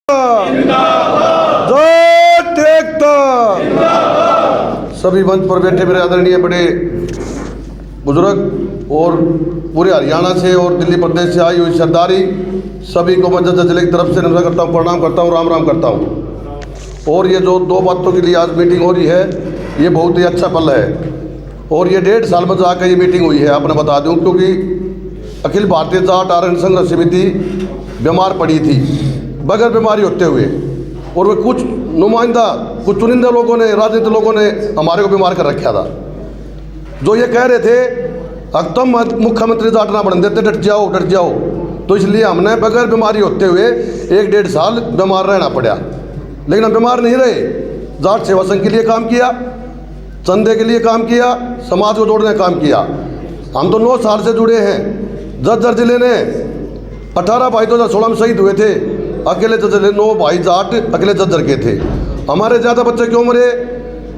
सभी मंच पर बैठे मेरे आदरणीय बड़े बुजुर्ग और पूरे हरियाणा से और दिल्ली प्रदेश से आई हुई सरदारी, सभी को मैं जज जिले की तरफ से नमस्कार करता हूँ, प्रणाम करता हूँ, राम राम करता हूँ। और ये जो दो बातों के लिए आज मीटिंग हो रही है, ये बहुत ही अच्छा पल है। और ये 1.5 साल में जाकर ये मीटिंग हुई है, आपने बता दूँ, क्योंकि अखिल भारतीय जाट आरक्षण संघर्ष समिति बीमार पड़ी थी बगैर बीमारी होते हुए, और वे कुछ नुमाइंदा, कुछ चुनिंदा लोगों ने, राजनीतिक लोगों ने हमारे को बीमार कर रखा था, जो ये कह रहे थे तुम मुख्यमंत्री जाट ना बन देते, डट जाओ डट जाओ। तो इसलिए हमने बगैर बीमारी होते हुए 1.5 साल बीमार रहना पड़ा, लेकिन हम बीमार नहीं रहे। जाट सेवा संघ के लिए काम किया, चंदे के लिए काम किया, समाज को जोड़ने का काम किया। हम तो 9 साल से जुड़े हैं। जज्जर जिले ने 18 भाई 2016 में शहीद हुए थे, अकेले जज्जर 9 भाई जाट अकेले जज्जर के थे। हमारे ज़्यादा बच्चे क्यों मरे?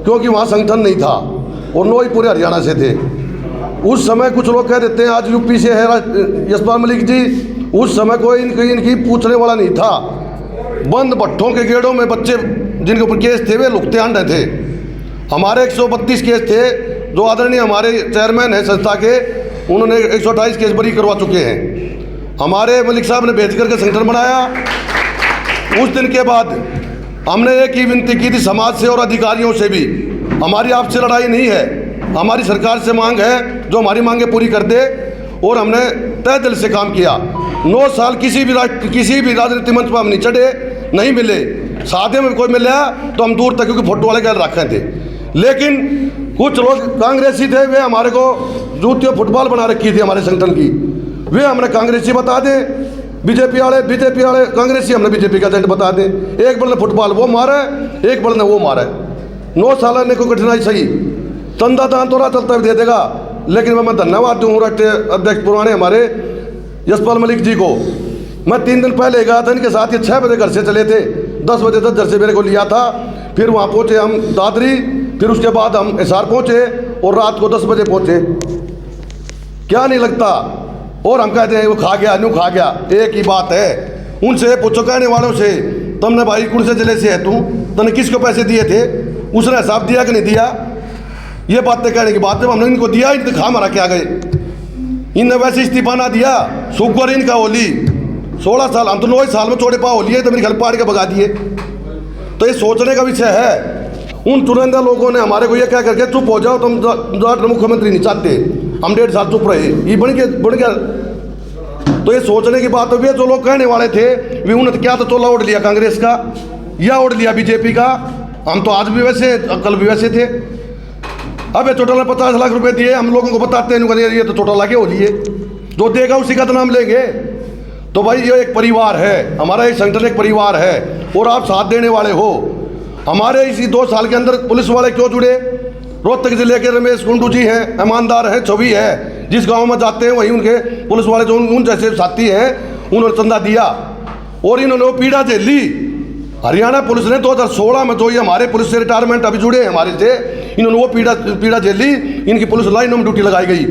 क्योंकि वहाँ संगठन नहीं था, और 9 ही पूरे हरियाणा से थे। उस समय कुछ लोग कह देते हैं आज यूपी से है यशपाल मलिक जी, उस समय कोई इनकी पूछने वाला नहीं था। बंद भट्ठों के गेड़ों में बच्चे जिनके ऊपर केस थे वे लुकते अंडे थे। हमारे 132 केस थे, जो आदरणीय हमारे चेयरमैन हैं संस्था के, उन्होंने 128 केस बरी करवा चुके हैं। हमारे मलिक साहब ने भेज करके संगठन बनाया। उस दिन के बाद हमने एक ही विनती की थी समाज से और अधिकारियों से भी, हमारी आपसे लड़ाई नहीं है, हमारी सरकार से मांग है जो हमारी मांगें पूरी कर दे। और हमने तय दिल से काम किया। 9 साल किसी भी राजनीतिक मंच पर हम नहीं चढ़े, नहीं मिले। साधे में कोई मिला तो हम दूर तक, क्योंकि फोटो वाले क्या रखे थे। लेकिन कुछ लोग कांग्रेसी थे, वे हमारे को जूतियों फुटबॉल बना रखी थी हमारे संगठन की, वे हमने कांग्रेसी बता दें। बीजेपी वाले कांग्रेसी हमने बीजेपी का एजेंट बता दें। एक बल ने फुटबॉल वो मारा है, एक बल ने वो मारा है। 9 साल ने कोई कठिनाई सही, चंदा दान तो चलता भी दे देगा। लेकिन मैं धन्यवाद दूँ राष्ट्रीय अध्यक्ष पुराने हमारे यशपाल मलिक जी को। मैं 3 दिन पहले गया था इनके साथ, ये 6 बजे घर से चले थे, 10 बजे तक घर से मेरे को लिया था। फिर वहाँ पहुँचे हम दादरी, फिर उसके बाद हम हिसार पहुँचे और रात को 10 बजे पहुँचे। क्या नहीं लगता? और हम कहते हैं वो खा गया, न्यू खा गया। एक ही बात है, उनसे पूछो कहने वालों से, तुमने भाई कौन से जिले से है तुमने किसको पैसे दिए थे, उसने हिसाब दिया कि नहीं दिया? ये बातें कहने की बात, जब हमने इनको दिया इनके खा मारा क्या गए। इनने वैसे इस्तीफा ना दिया, शुक्र इनका होली 16 साल, हम तो 9 साल में चौड़े पा होली है तो मेरी घर पाड़ के भगा दिए। तो ये सोचने का विषय है। उन चुनिंदा लोगों ने हमारे को ये कह करके चुप हो जाओ, तुम जाट मुख्यमंत्री नहीं चाहते। हम 1.5 साल चुप रहे, ये बढ़ गया। तो ये सोचने की बात है। जो लोग कहने वाले थे वे उन्होंने क्या तो चोला ओढ़ लिया कांग्रेस का या ओढ़ लिया बीजेपी का। हम तो आज भी वैसे, कल भी वैसे थे। अब टोटल में 50 लाख रुपए दिए, हम लोगों को बताते हैं ये तो टोटल आगे हो लिए, जो देगा उसी का तो नाम लेंगे। तो भाई ये एक परिवार है, हमारा एक संगठन एक परिवार है, और आप साथ देने वाले हो। हमारे इसी 2 साल के अंदर पुलिस वाले क्यों जुड़े? रोहतक जिले के रमेश कुंडू जी हैं, ईमानदार हैं, छवि है, जिस गांव में जाते हैं वहीं उनके पुलिस वाले जो उन जैसे साथी हैं उन्होंने चंदा दिया और इन्होंने वो पीड़ा झेली। हरियाणा पुलिस ने 2016 में, जो ये हमारे पुलिस से रिटायरमेंट अभी जुड़े हैं हमारे से, इन्होंने वो पीड़ा झेली। इनकी पुलिस लाइनों में ड्यूटी लगाई गई,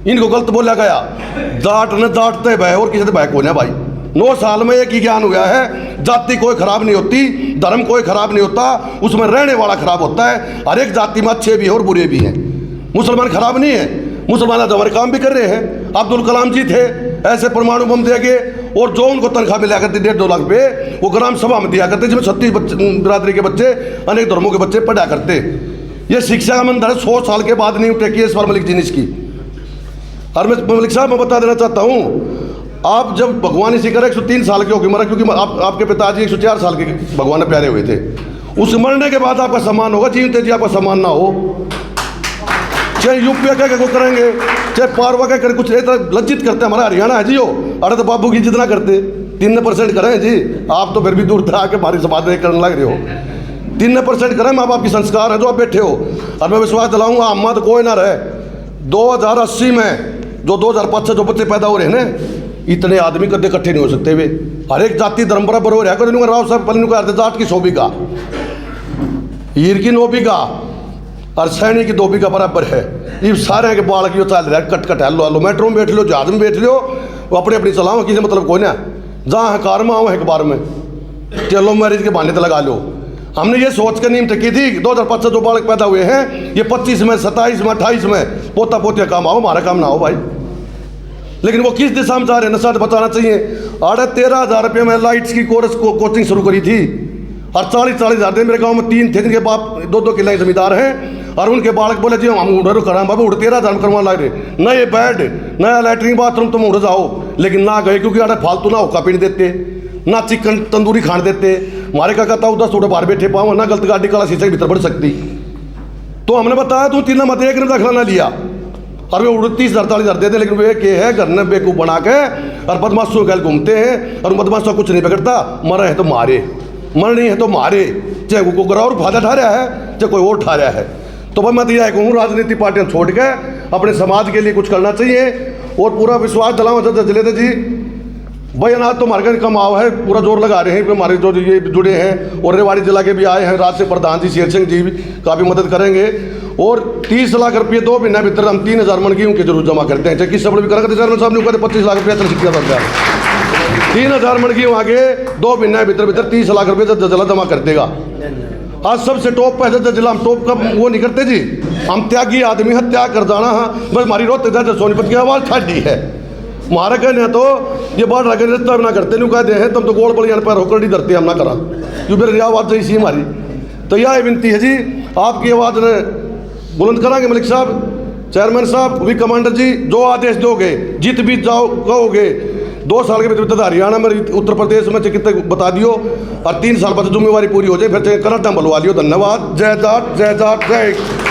इनको गलत बोला गया। जाट ने जाटते भय और किसी से भय को ना भाई। 9 साल में एक ही ज्ञान हुआ है, जाति कोई खराब नहीं होती, धर्म कोई खराब नहीं होता, उसमें रहने वाला खराब होता है। हर एक जाति में अच्छे भी हैं और बुरे भी हैं। मुसलमान खराब नहीं है, मुसलमान आज हमारे काम भी कर रहे हैं। अब्दुल कलाम जी थे, ऐसे परमाणु बम देंगे, और जो उनको तनख्वाह मिला करती 1.5-2 लाख रुपये वो ग्राम सभा में दिया करते, जिसमें 36 बिरादरी के बच्चे, अनेक धर्मों के बच्चे पढ़ा करते। ये शिक्षा का मंदिर 100 साल के बाद नहीं उठे कि यशपाल मलिक जी ने इसकी। और मैं मलिक साहब मैं बता देना चाहता हूँ, आप जब भगवान इसी करे 103 साल के होगी मरा, क्योंकि आपके पिताजी 104 साल के भगवान में प्यारे हुए थे। उस मरने के बाद आपका सम्मान होगा, जीवते जी आपका सम्मान ना हो। चाहे यूपी का को करेंगे, चाहे पारवा का करें, कुछ लज्जित करते हमारा हरियाणा है जी। हो अरे तो बाबू की जितना करते 3% करें जी। आप तो फिर भी दूर था के हमारी समाज में करने लग रहे हो। 3% करें, माँ बाप की संस्कार है जो आप बैठे हो। और मैं विश्वास दिलाऊंगा अम्मा तो कोई ना रहे। 2080 में जो 2005 से जो बच्चे पैदा हो रहे हैं ना, इतने आदमी कदे इकट्ठे नहीं हो सकते वे। हर एक जाति धर्म बराबर हो रहा है। राव साहब पल जाट की 100 बीघा, हीर की 9 बीघा और सैनी की 2 बीघा बराबर है। ये सारे के बाल की चल रहा है, कट हेलो मेट्रो में बैठ लो, जहाज में बैठ लो, वो अपने अपनी चलाओ, किसी मतलब कोई ना। जहाँ है कार में आओ, एक बार में चलो मैरिज के बहाने तो लगा लो। हमने ये सोच कर नींव तकी थी 2005 से जो बालक पैदा हुए हैं ये 25 में 27 में 28 में पोता पोतिया काम आओ, हमारा काम ना हो भाई। लेकिन वो किस दिशा में जा रहे हैं, नशा बताना चाहिए। 13,500 रुपये में लाइट्स की कोर्स कोचिंग शुरू करी थी और 40-40 हज़ार दे। मेरे गांव में 3 थे जिनके बाप 2-2 किले जमींदार हैं और उनके बालक बोले जी हम उड़ो करा बाबू उड़ 13,000 करवा ला रहे, नए बेड नया लैट्रिन बाथरूम तुम उड़ जाओ। लेकिन ना गए क्योंकि अरे फालतू ना हुक्का पीने देते, ना चिकन तंदूरी खाने देते। हमारे का कहता हूँ 10 उड़े बाहर बैठे पाओ ना गलत गाड़ी काला शीशे के भीतर बढ़ सकती। तो हमने बताया तू 3 मत 1 ने दाखिला ना लिया और वे 30,000-40,000 देते। लेकिन वे के है घर में बेकूफ बना के और बदमाशों के घूमते हैं और बदमाशों कुछ नहीं पकड़ता। मरे है तो मारे, मर नहीं है तो मारे, चाहे वो गौरव फायदा उठा रहा है चाहे कोई और उठा रहा है। तो भाई मैं तो यह कहूँ राजनीति पार्टियाँ छोड़ के अपने समाज के लिए कुछ करना चाहिए और पूरा विश्वास दिलाओ जलेदे जी भाई अनाज तो हमारे का कमाओ है, पूरा जोर लगा रहे हैं। हमारे जो ये जुड़े हैं और रेवाड़ी जिला के भी आए हैं, राज्य प्रधान जी शेर सिंह जी भी काफ़ी मदद करेंगे। और 30 लाख रुपये 2 महीने भीतर हम 3,000 मन गेहूं के जरूर जमा करते हैं। चाहे किस सब भी करेंगे चेयरमैन साहब ने कहते 25 लाख रुपया चल सिक्का बन जाए 3,000 मन गेहूं आगे 2 महीने भीतर 30 लाख रुपये जिला जमा कर देगा। आज सबसे टॉप पे जिला हम टॉप का वो नहीं करते जी, हम त्यागी आदमी है, त्याग कर जाना। हाँ बस हमारी रोते सोनीपत की आवाज़ ठाडी है हमारा कहने तो ये बात रखे रिश्ता ना करते नहीं कहते हैं तुम तो गोल बड़ी पर होकर नहीं डरते हम ना करा क्योंकि मेरी आवाज़ इसी हमारी। तो यह विनती है जी आपकी आवाज़ ने बुलंद करांगे मलिक साहब, चेयरमैन साहब, भी कमांडर जी जो आदेश दोगे जीत भी जाओ कहोगे 2 साल के भीतर हरियाणा में उत्तर प्रदेश में कितने बता दियो और 3 साल बाद जिम्मेवारी पूरी हो जाए फिर कनाडा बुलवा लियो। धन्यवाद। जय जाट जय जाट जय।